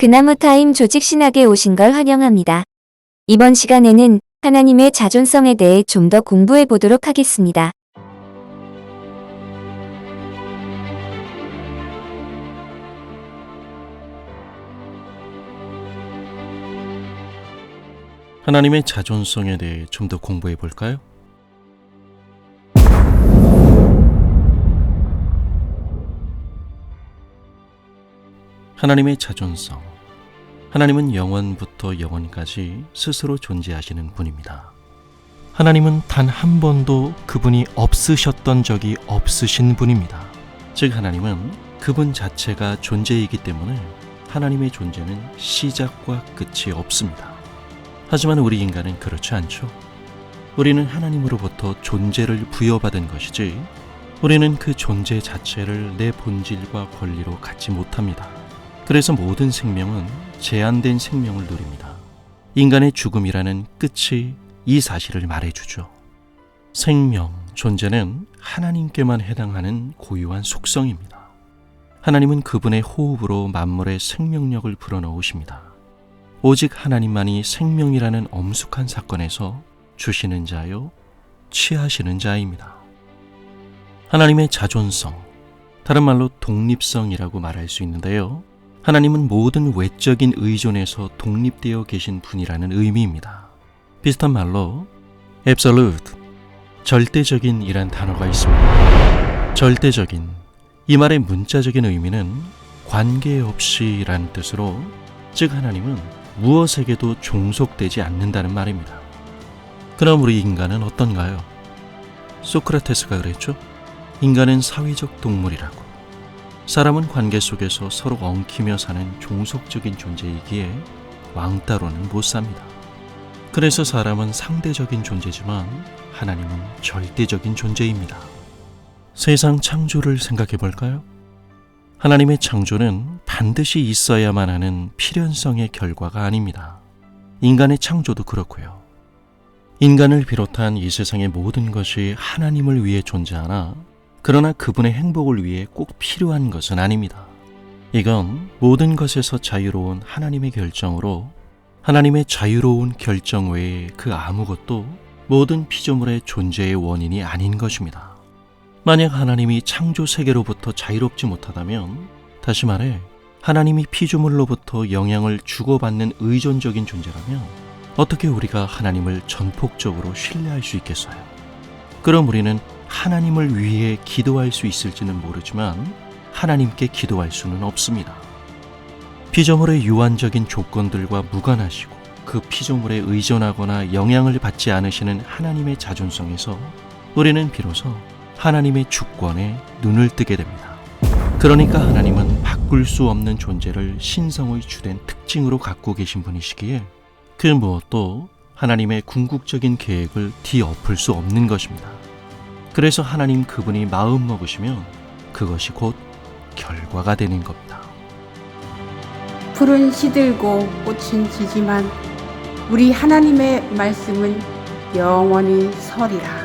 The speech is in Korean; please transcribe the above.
그나무 타임 조직 신학에 오신 걸 환영합니다. 이번 시간에는 하나님의 자존성에 대해 좀 더 공부해 보도록 하겠습니다. 하나님의 자존성에 대해 좀 더 공부해 볼까요? 하나님의 자존성. 하나님은 영원부터 영원까지 스스로 존재하시는 분입니다. 하나님은 단 한 번도 그분이 없으셨던 적이 없으신 분입니다. 즉 하나님은 그분 자체가 존재이기 때문에 하나님의 존재는 시작과 끝이 없습니다. 하지만 우리 인간은 그렇지 않죠. 우리는 하나님으로부터 존재를 부여받은 것이지 우리는 그 존재 자체를 내 본질과 권리로 갖지 못합니다. 그래서 모든 생명은 제한된 생명을 누립니다. 인간의 죽음이라는 끝이 이 사실을 말해주죠. 생명, 존재는 하나님께만 해당하는 고유한 속성입니다. 하나님은 그분의 호흡으로 만물의 생명력을 불어넣으십니다. 오직 하나님만이 생명이라는 엄숙한 사건에서 주시는 자요, 취하시는 자입니다. 하나님의 자존성, 다른 말로 독립성이라고 말할 수 있는데요. 하나님은 모든 외적인 의존에서 독립되어 계신 분이라는 의미입니다. 비슷한 말로 absolute, 절대적인 이란 단어가 있습니다. 절대적인, 이 말의 문자적인 의미는 관계없이 라는 뜻으로, 즉 하나님은 무엇에게도 종속되지 않는다는 말입니다. 그럼 우리 인간은 어떤가요? 소크라테스가 그랬죠. 인간은 사회적 동물이라고. 사람은 관계 속에서 서로 엉키며 사는 종속적인 존재이기에 왕따로는 못 삽니다. 그래서 사람은 상대적인 존재지만 하나님은 절대적인 존재입니다. 세상 창조를 생각해 볼까요? 하나님의 창조는 반드시 있어야만 하는 필연성의 결과가 아닙니다. 인간의 창조도 그렇고요. 인간을 비롯한 이 세상의 모든 것이 하나님을 위해 존재하나 그러나 그분의 행복을 위해 꼭 필요한 것은 아닙니다. 이건 모든 것에서 자유로운 하나님의 결정으로 하나님의 자유로운 결정 외에 그 아무것도 모든 피조물의 존재의 원인이 아닌 것입니다. 만약 하나님이 창조 세계로부터 자유롭지 못하다면, 다시 말해 하나님이 피조물로부터 영향을 주고받는 의존적인 존재라면 어떻게 우리가 하나님을 전폭적으로 신뢰할 수 있겠어요? 그럼 우리는 하나님을 위해 기도할 수 있을지는 모르지만 하나님께 기도할 수는 없습니다. 피조물의 유한적인 조건들과 무관하시고 그 피조물에 의존하거나 영향을 받지 않으시는 하나님의 자존성에서 우리는 비로소 하나님의 주권에 눈을 뜨게 됩니다. 그러니까 하나님은 바꿀 수 없는 존재를 신성의 주된 특징으로 갖고 계신 분이시기에 그 무엇도 하나님의 궁극적인 계획을 뒤엎을 수 없는 것입니다. 그래서 하나님 그분이 마음 먹으시면 그것이 곧 결과가 되는 겁니다. 풀은 시들고 꽃은 지지만 우리 하나님의 말씀은 영원히 서리라.